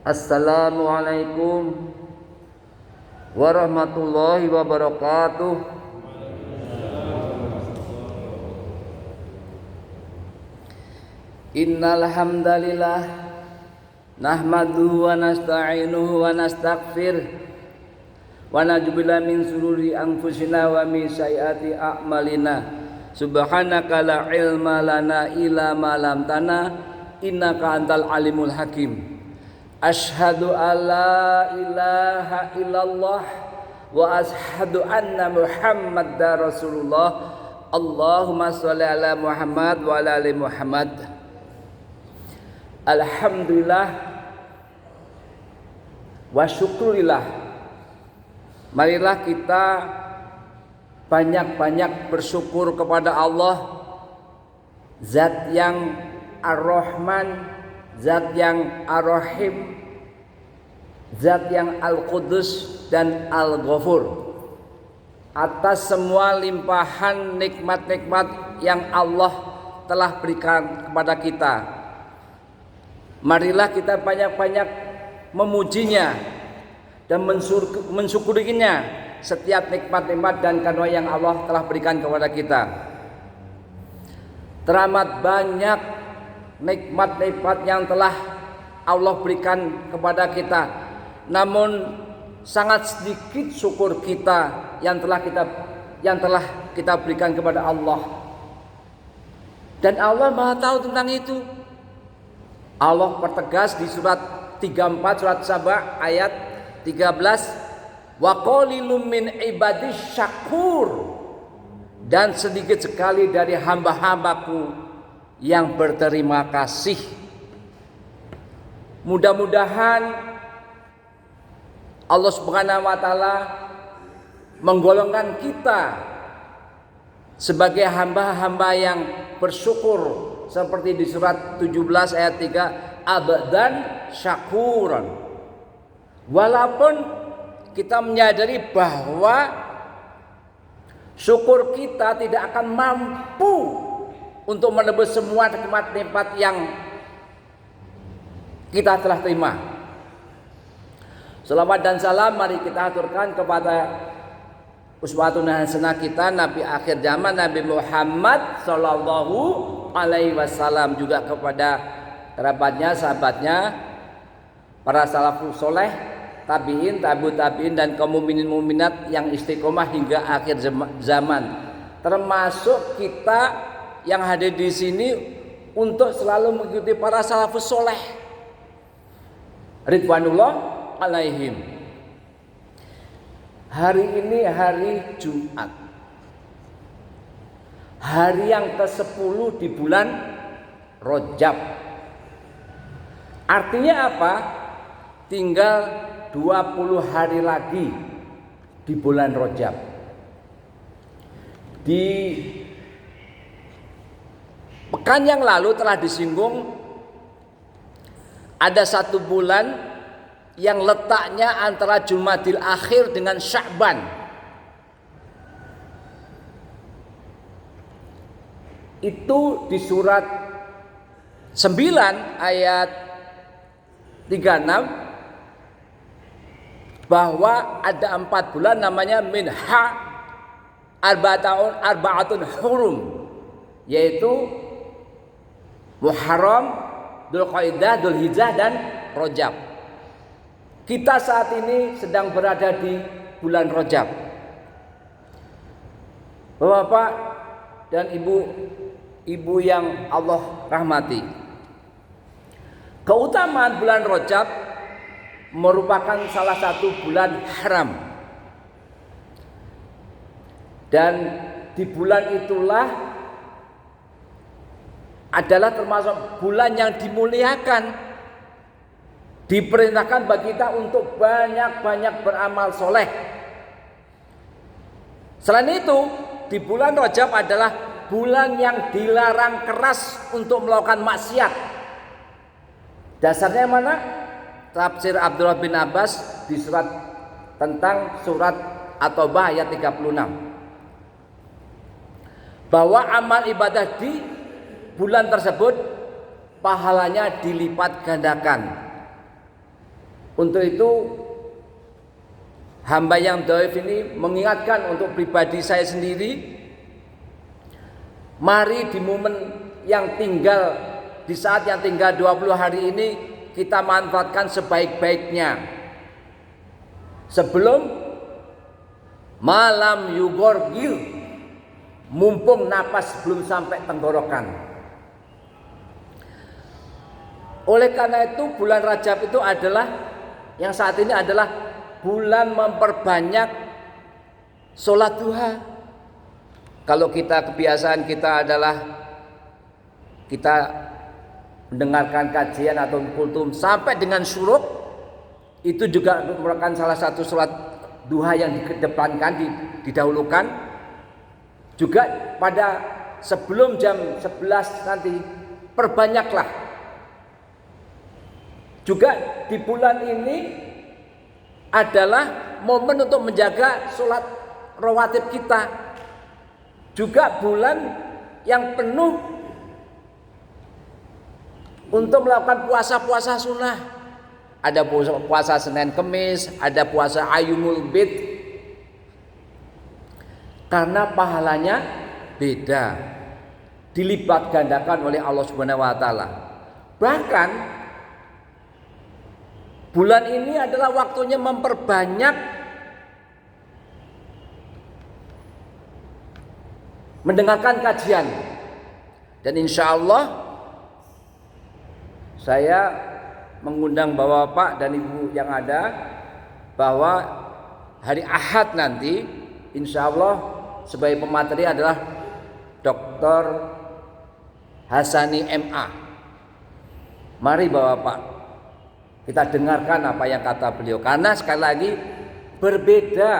Assalamualaikum warahmatullahi wabarakatuh. Innal hamdalillah nahmaduhu wa nasta'inuhu wa nastaghfir wa na'udzubillahi min shururi anfusina wa min sayyiati a'malina. Subhanaka la ilma lana illa ma 'allamtana innaka antal alimul hakim. Asyhadu alla ilaha illallah wa asyhadu anna Muhammadar Rasulullah. Allahumma sholli ala Muhammad wa ala ali Muhammad. Alhamdulillah wa syukurillah. Marilah kita banyak-banyak bersyukur kepada Allah, Zat yang Ar-Rahman, Zat yang Ar-Rahim, Zat yang Al-Qudus dan Al-Ghafur, atas semua limpahan nikmat-nikmat yang Allah telah berikan kepada kita. Marilah kita banyak-banyak memujinya dan mensyukurinya setiap nikmat-nikmat dan karunia yang Allah telah berikan kepada kita. Teramat banyak nikmat-nikmat yang telah Allah berikan kepada kita, namun sangat sedikit syukur kita yang telah kita berikan kepada Allah. Dan Allah Maha tahu tentang itu. Allah pertegas di surat 34 surat Saba ayat 13, wa qalilum min ibadis syakur, dan sedikit sekali dari hamba-hambaku yang berterima kasih. Mudah-mudahan Allah Subhanahu wa taala menggolongkan kita sebagai hamba-hamba yang bersyukur, seperti di surat 17 ayat 3, abdan syakuran. Walaupun kita menyadari bahwa syukur kita tidak akan mampu untuk menebus semua nikmat-nikmat yang kita telah terima. Selawat dan salam mari kita aturkan kepada uswatun hasanah kita, Nabi akhir zaman, Nabi Muhammad sallallahu alaihi wasallam, juga kepada kerabatnya, sahabatnya, para salafus soleh, tabiin, tabi'ut tabiin, dan kaum mukminin mukminat yang istiqomah hingga akhir zaman. Termasuk kita yang hadir di sini untuk selalu mengikuti para salafus soleh ridwanullah alaihim. Hari ini hari Jumat, hari yang ke-10 di bulan Rajab. Artinya apa? Tinggal 20 hari lagi di bulan Rajab. Di pekan yang lalu telah disinggung, ada satu bulan yang letaknya antara Jumadil Akhir dengan Sya'ban. Itu di surat 9 ayat 36 bahwa ada 4 bulan namanya minha arba'atun hurum, yaitu Muharram, Dzulqa'dah, Dzulhijjah dan Rajab. Kita saat ini sedang berada di bulan Rajab. Bapak dan ibu yang Allah rahmati, keutamaan bulan Rajab merupakan salah satu bulan haram. Dan di bulan itulah adalah termasuk bulan yang dimuliakan. Diperintahkan bagi kita untuk banyak-banyak beramal soleh. Selain itu, di bulan Rajab adalah bulan yang dilarang keras untuk melakukan maksiat. Dasarnya mana? Tafsir Abdullah bin Abbas di surat tentang surat At-Taubah ayat 36. Bahwa amal ibadah di bulan tersebut pahalanya dilipat gandakan. Untuk itu hamba yang dhaif ini mengingatkan untuk pribadi saya sendiri, mari di momen yang tinggal, di saat yang tinggal 20 hari ini kita manfaatkan sebaik-baiknya sebelum malam yugorgil, mumpung napas belum sampai tenggorokan. Oleh karena itu bulan Rajab itu adalah yang saat ini adalah bulan memperbanyak sholat duha. Kalau kita kebiasaan kita adalah kita mendengarkan kajian atau kultum sampai dengan syuruk, itu juga merupakan salah satu sholat duha yang dikedepankan, didahulukan. Juga pada sebelum jam 11 nanti perbanyaklah. Juga di bulan ini adalah momen untuk menjaga sholat rawatib kita. Juga bulan yang penuh untuk melakukan puasa-puasa sunnah. Ada puasa Senin Kemis, ada puasa Ayyumul Bid. Karena pahalanya beda, dilipat gandakan oleh Allah Subhanahu wa taala. Bahkan bulan ini adalah waktunya memperbanyak mendengarkan kajian. Dan insya Allah saya mengundang Bapak dan Ibu yang ada bahwa hari Ahad nanti insya Allah sebagai pemateri adalah Dr. Hasani MA. Mari Bapak, kita dengarkan apa yang kata beliau. Karena sekali lagi berbeda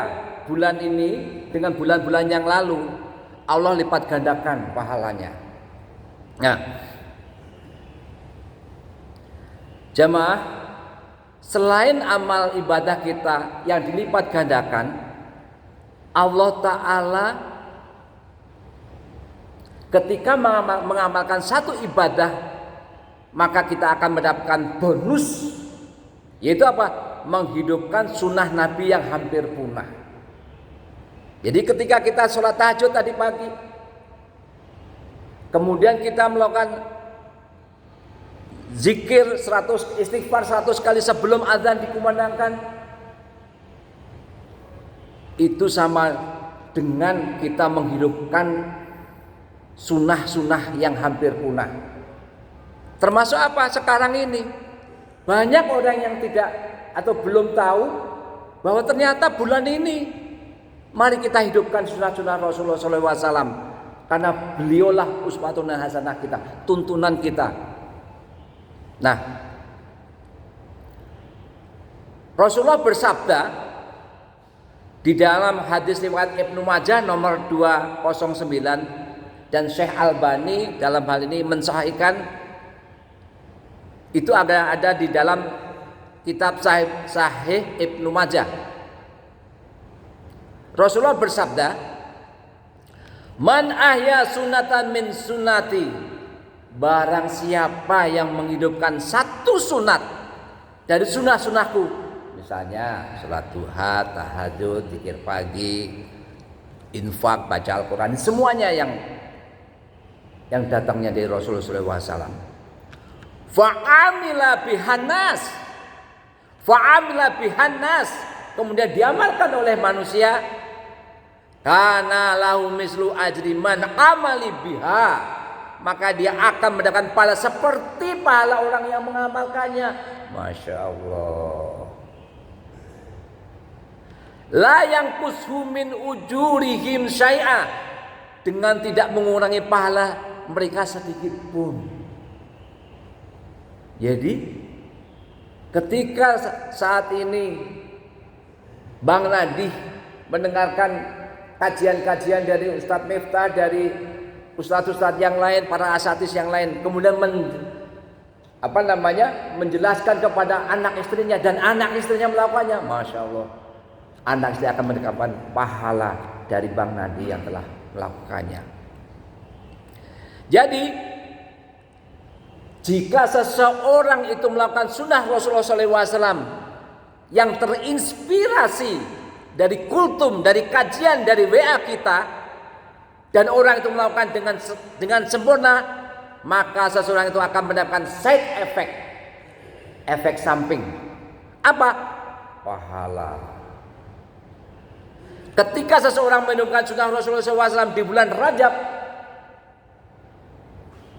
bulan ini dengan bulan-bulan yang lalu. Allah lipat gandakan pahalanya. Nah, jamaah, selain amal ibadah kita yang dilipat gandakan, Allah Ta'ala ketika mengamalkan satu ibadah, maka kita akan mendapatkan bonus, yaitu apa? Menghidupkan sunnah Nabi yang hampir punah. Jadi ketika kita sholat tahajud tadi pagi, kemudian kita melakukan zikir 100, istighfar 100 kali sebelum azan dikumandangkan, itu sama dengan kita menghidupkan sunnah-sunnah yang hampir punah. Termasuk apa? Sekarang ini banyak orang yang tidak atau belum tahu bahwa ternyata bulan ini mari kita hidupkan sunnah-sunnah Rasulullah SAW, karena beliaulah uswatun hasanah kita, tuntunan kita. Nah, Rasulullah bersabda di dalam hadis riwayat Ibnu Majah nomor 209, dan Syekh Albani dalam hal ini mensahihkan, itu ada di dalam kitab Sahih Ibnu Majah. Rasulullah bersabda, "Man ahya sunatan min sunnati," barang siapa yang menghidupkan satu sunat dari sunnah-sunnahku, misalnya salat duha, tahajud, zikir pagi, infak, baca Al-Quran, semuanya yang datangnya dari Rasulullah SAW. Fa'amila bihannas, kemudian diamalkan oleh manusia, kana lahu mislu ajri man amali biha, maka dia akan mendapatkan pahala seperti pahala orang yang mengamalkannya. Masya Allah. La yang kushu min ujurihim syai'a, dengan tidak mengurangi pahala mereka sedikit pun. Jadi ketika saat ini Bang Nadih mendengarkan kajian-kajian dari Ustadz Miftah, dari ustadz-ustadz yang lain, para asatis yang lain, kemudian menjelaskan kepada anak istrinya, dan anak istrinya melakukannya, Masya Allah, anak istri akan mendapatkan pahala dari Bang Nadih yang telah melakukannya. Jadi jika seseorang itu melakukan sunnah Rasulullah SAW yang terinspirasi dari kultum, dari kajian, dari WA kita, dan orang itu melakukan dengan sempurna, maka seseorang itu akan mendapatkan side effect, efek samping. Apa? Pahala. Ketika seseorang menunaikan sunnah Rasulullah SAW di bulan Rajab,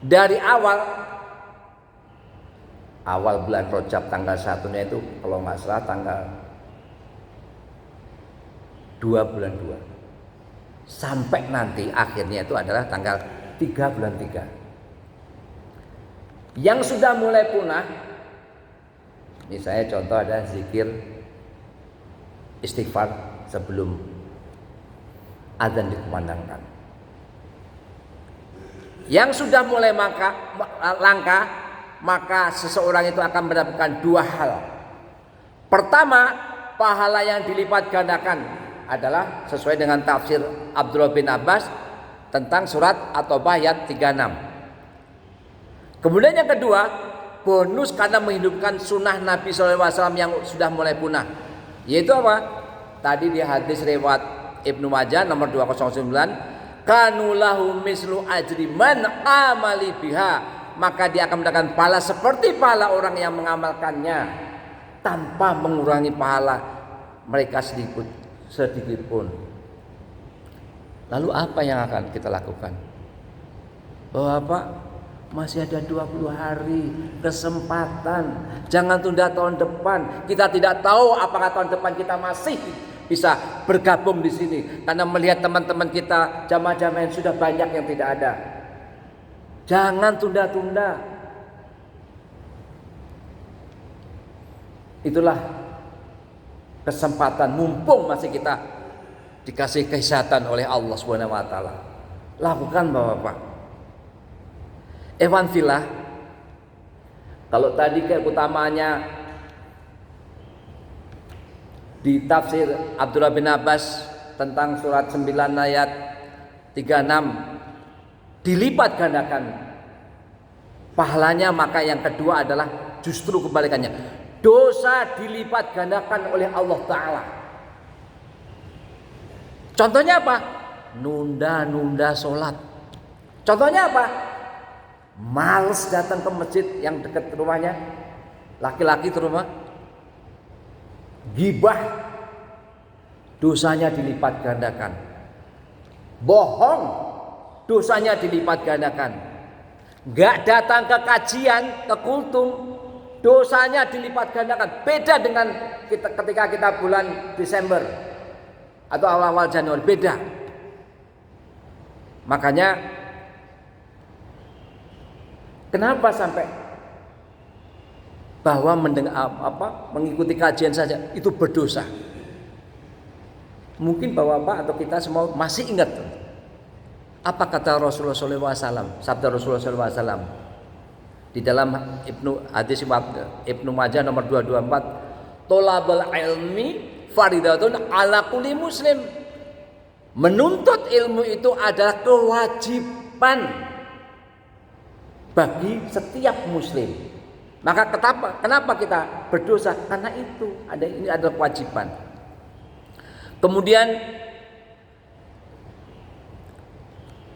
dari awal bulan Rajab tanggal 1-nya itu kalau nggak salah tanggal 2 bulan 2 sampai nanti akhirnya itu adalah tanggal 3 bulan 3. Yang sudah mulai punah, ini saya contoh ada zikir istighfar sebelum azan dikumandangkan. Yang sudah mulai langka, maka seseorang itu akan mendapatkan dua hal. Pertama, pahala yang dilipat gandakan adalah sesuai dengan tafsir Abdullah bin Abbas tentang surat At-Taubah ayat 36. Kemudian yang kedua, bonus karena menghidupkan sunnah Nabi SAW yang sudah mulai punah. Yaitu apa? Tadi di hadis riwayat Ibnu Majah nomor 209, kanulahu mislu ajri man amali biha, maka dia akan mendapatkan pahala seperti pahala orang yang mengamalkannya tanpa mengurangi pahala mereka sedikit pun. Lalu apa yang akan kita lakukan? Bapak, masih ada 20 hari kesempatan. Jangan tunda tahun depan. Kita tidak tahu apakah tahun depan kita masih bisa bergabung di sini, karena melihat teman-teman kita jamaah-jamaah yang sudah banyak yang tidak ada. Jangan tunda-tunda. Itulah kesempatan, mumpung masih kita dikasih kesehatan oleh Allah Subhanahu wa taala. Lakukan Bapak. Ewan filah, kalau tadi keutamaannya di tafsir Abdullah bin Abbas tentang surat 9 ayat 36 dilipat gandakan pahalanya, maka yang kedua adalah justru kebalikannya. Dosa dilipat gandakan oleh Allah Ta'ala. Contohnya apa? Nunda-nunda sholat. Contohnya apa? Males datang ke masjid yang dekat rumahnya, laki-laki ke rumah, gibah, dosanya dilipat gandakan. Bohong, dosanya dilipat gandakan. Gak datang ke kajian, ke kultum, dosanya dilipat gandakan. Beda dengan ketika kita bulan Desember atau awal-awal Januari, beda. Makanya kenapa sampai bahwa mengikuti kajian saja itu berdosa? Mungkin Bapak atau kita semua masih ingat apa kata Rasulullah SAW, sabda Rasulullah SAW di dalam hadis Ibnu Majah nomor 224, tolabul ilmi faridatun ala kulli muslim. Menuntut ilmu itu adalah kewajiban bagi setiap muslim. Maka kenapa kita berdosa? Karena ini adalah kewajiban. Kemudian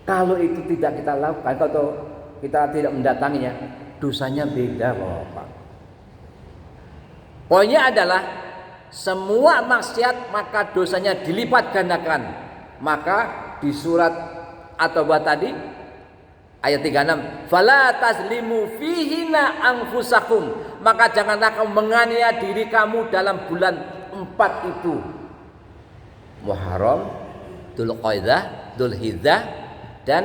kalau itu tidak kita lakukan atau kita tidak mendatanginya, dosanya beda Bapak. Poinnya adalah semua maksiat maka dosanya dilipat gandakan. Maka di surat At-Taubah tadi ayat 36, fala tazlimu fihina anfusakum, maka janganlah kamu menganiaya diri kamu dalam bulan 4 itu. Muharram, Dzulqa'dah, Dzulhijjah dan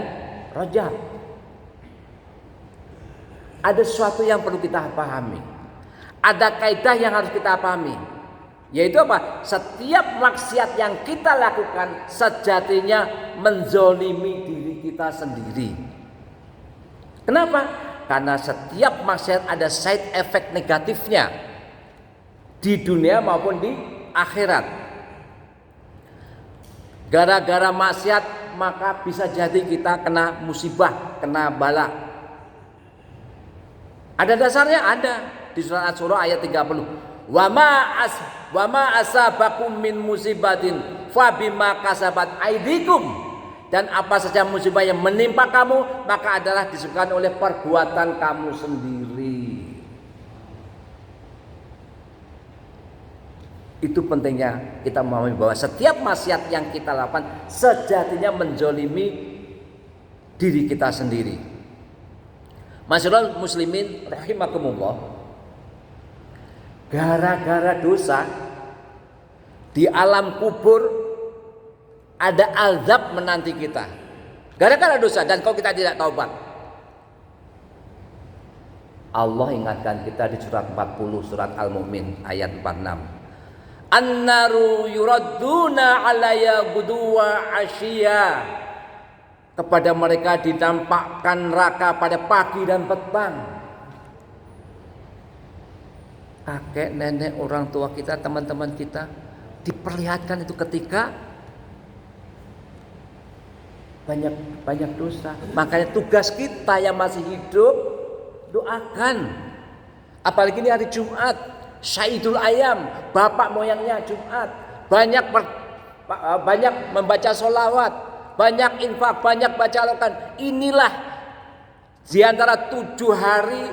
Rajab. Ada sesuatu yang perlu kita pahami. Ada kaidah yang harus kita pahami. Yaitu apa? Setiap maksiat yang kita lakukan sejatinya menzolimi diri kita sendiri. Kenapa? Karena setiap maksiat ada side effect negatifnya di dunia maupun di akhirat. Gara-gara maksiat maka bisa jadi kita kena musibah, kena bala. Ada dasarnya, ada di surat Asy-Syura ayat 30. Wa ma asabakum min musibatin fa bima kasabat aidikum. Dan apa saja musibah yang menimpa kamu maka adalah disebabkan oleh perbuatan kamu sendiri. Itu pentingnya kita memahami bahwa setiap maksiat yang kita lakukan sejatinya menzolimi diri kita sendiri. Masyaallah muslimin rahimakumullah. Gara-gara dosa di alam kubur ada azab menanti kita. Gara-gara dosa dan kalau kita tidak taubat. Allah ingatkan kita di surat 40 surat Al-Mu'min ayat 46. An-naru yuradduna alayya guduwa asyiya. Kepada mereka ditampakkan neraka pada pagi dan petang. Kakek, nenek, orang tua kita, teman-teman kita diperlihatkan itu ketika banyak dosa. Makanya tugas kita yang masih hidup doakan. Apalagi ini hari Jumat, Syaidul Ayam, bapak moyangnya Jumat. Banyak membaca sholawat, banyak infak, banyak baca Al-Quran. Inilah di antara 7 hari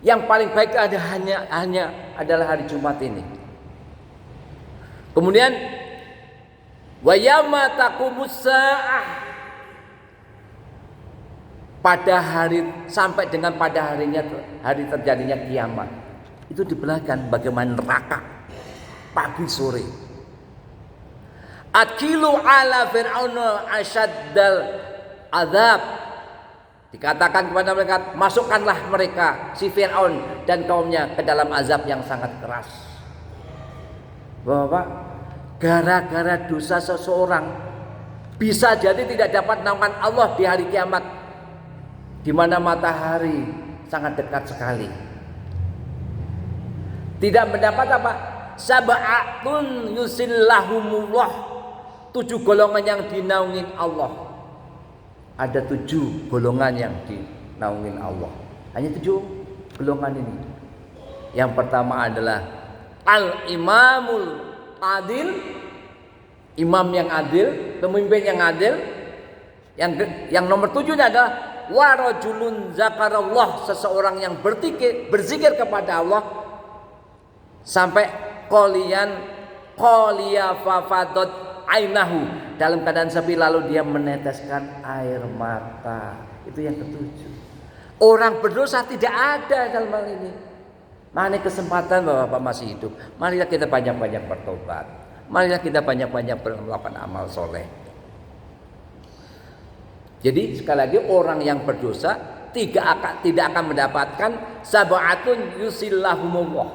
yang paling baik hanya adalah hari Jumat ini. Kemudian wa yauma taqumus saah, pada hari sampai dengan pada hari terjadinya kiamat. Itu diperlihatkan bagaimana neraka pagi sore. Akilu ala fir'auna asyaddal azab. Dikatakan kepada mereka, masukkanlah mereka si Fir'aun dan kaumnya ke dalam azab yang sangat keras. Bapak, gara-gara dosa seseorang bisa jadi tidak dapat naungan Allah di hari kiamat, di mana matahari sangat dekat sekali. Tidak mendapat apa? Sab'atun yusillahumullah. 7 golongan yang dinaungin Allah. Ada 7 golongan yang dinaungin Allah. Hanya 7 golongan ini. Yang pertama adalah al-imamul adil, imam yang adil, pemimpin yang adil. Yang nomor 7 adalah warajulun zakarallah, seseorang yang berzikir kepada Allah sampai qaliya fafadot ainahu, dalam keadaan sepi lalu dia meneteskan air mata. Itu yang ketujuh. Orang berdosa tidak ada dalam hal ini. Mana kesempatan bahwa Bapak masih hidup? Marilah kita banyak-banyak bertobat. Marilah kita banyak-banyak melakukan amal soleh. Jadi sekali lagi orang yang berdosa tidak akan mendapatkan sab'atun yusillahumullah.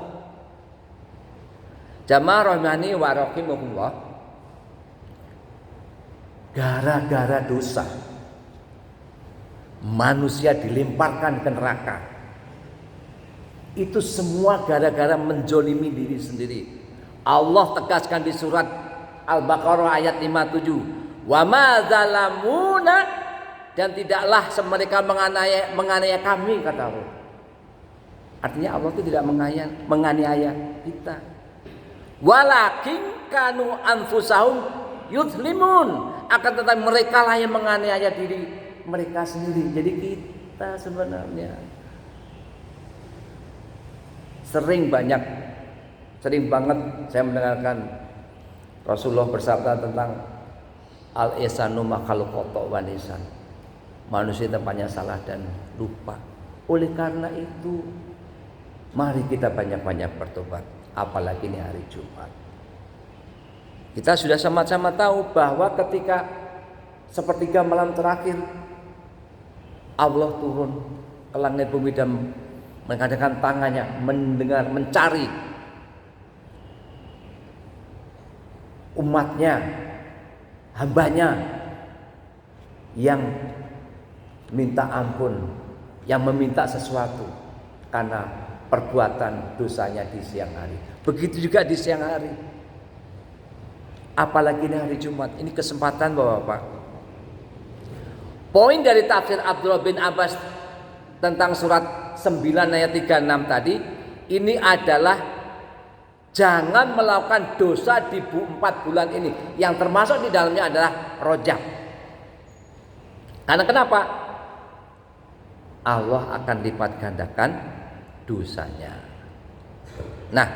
Jamaah rahimani wa rahimakumullah. Gara-gara dosa manusia dilemparkan ke neraka. Itu semua gara-gara menzolimi diri sendiri. Allah tegaskan di surat Al-Baqarah ayat 57, wa ma zalamuna, dan tidaklah mereka menganiaya kami, kata Allah. Artinya Allah itu tidak menganiaya kita. Walakin kanu anfusahum yudhlimun, akan tetapi mereka lah yang menganiaya diri mereka sendiri. Jadi kita sebenarnya sering banget saya mendengarkan Rasulullah bersabda tentang al-ihsanu makhluk kotok wanisan. Manusia tempatnya salah dan lupa. Oleh karena itu mari kita banyak-banyak bertobat, apalagi ini hari Jumat. Kita sudah sama-sama tahu bahwa ketika sepertiga malam terakhir Allah turun ke langit bumi dan mengadakan tangannya mencari umatnya, hambanya yang minta ampun, yang meminta sesuatu karena perbuatan dosanya di siang hari. Begitu juga di siang hari. Apalagi ini hari Jumat, ini kesempatan Bapak. Poin dari tafsir Abdullah bin Abbas tentang surat 9 ayat 36 tadi, ini adalah Jangan melakukan dosa di 4 bulan ini. Yang termasuk di dalamnya adalah Rajab. Karena kenapa? Allah akan lipat gandakan dosanya. Nah,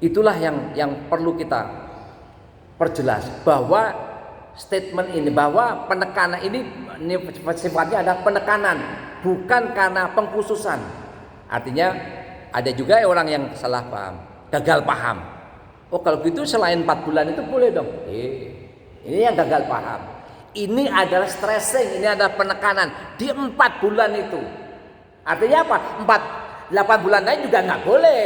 itulah yang perlu kita perjelas, bahwa statement ini, bahwa penekanan ini sifatnya adalah penekanan, bukan karena pengkhususan. Artinya ada juga orang yang salah paham, gagal paham. Oh kalau gitu selain 4 bulan itu boleh dong. Ini yang gagal paham. Ini adalah stressing, ini adalah penekanan di 4 bulan itu. Artinya apa? 8 bulan lain juga nggak boleh.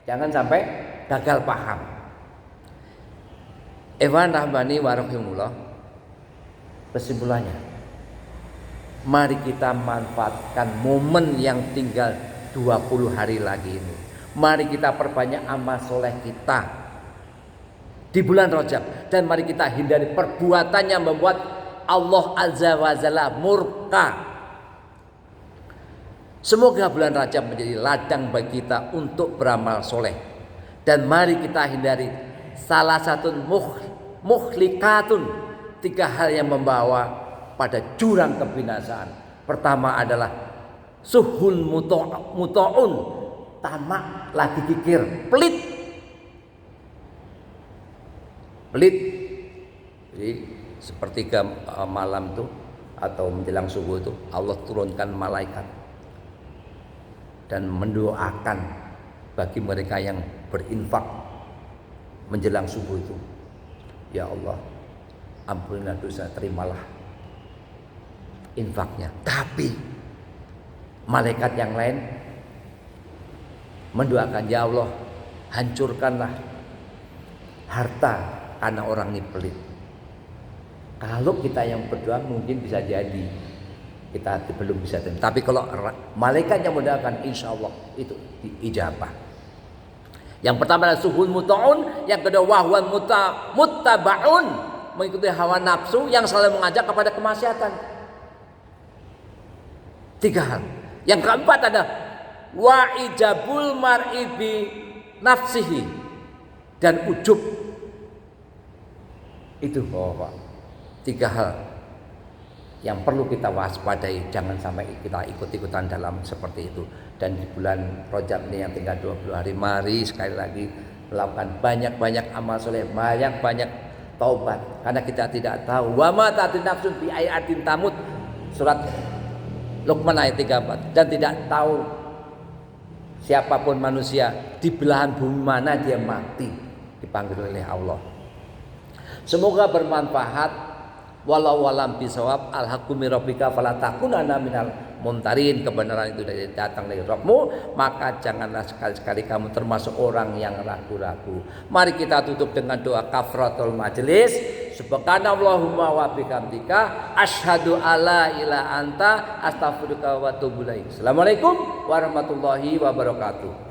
Jangan sampai gagal paham. Ikhwan rahmani wa rahimullah. Kesimpulannya, mari kita manfaatkan momen yang tinggal 20 hari lagi ini. Mari kita perbanyak amal soleh kita di bulan Rajab, dan mari kita hindari perbuatan yang membuat Allah Azza wa Jalla murka. Semoga bulan Rajab menjadi ladang bagi kita untuk beramal soleh, dan mari kita hindari salah satu muhlikatun, 3 hal yang membawa pada jurang kebinasaan. Pertama adalah suhul muta'un, tamak lagi kikir, pelit. Jadi sepertiga malam tuh atau menjelang subuh itu Allah turunkan malaikat dan mendoakan bagi mereka yang berinfak menjelang subuh itu. Ya Allah, ampunilah dosa, terimalah infaknya. Tapi malaikat yang lain mendoakan, ya Allah, hancurkanlah harta karena orang ini pelit. Kalau kita yang berdoa mungkin bisa jadi kita belum bisa terima. Tapi kalau malaikat yang mendoakan, insya Allah itu diijabah. Yang pertama adalah suhul muta'un, yang kedua wahwan muttabaun, mengikuti hawa nafsu yang selalu mengajak kepada kemaksiatan. 3 hal. Yang keempat adalah wa ijabul mar'i bi nafsihi, dan ujub. Itu 3 hal yang perlu kita waspadai, jangan sampai kita ikut-ikutan dalam seperti itu. Dan di bulan Rajab ini yang tinggal 20 hari, mari sekali lagi melakukan banyak-banyak amal soleh, banyak-banyak taubat, karena kita tidak tahu wa ma ta'tin nafsun bi ayatin tamut, surat Luqman ayat 34, dan tidak tahu siapapun manusia di belahan bumi mana dia mati, dipanggil oleh Allah. Semoga bermanfaat. Walau walam bisawab, al-haqqu min rabbika fala takunanna minal mumtarin. Kebenaran itu datang dari Rabbmu, maka janganlah sekali-sekali kamu termasuk orang yang ragu-ragu. Mari kita tutup dengan doa kafaratul majelis. Subhanallahumma wa bihamdika asyhadu alla ilaha anta astaghfiruka wa atubu ilaik. Assalamualaikum warahmatullahi wabarakatuh.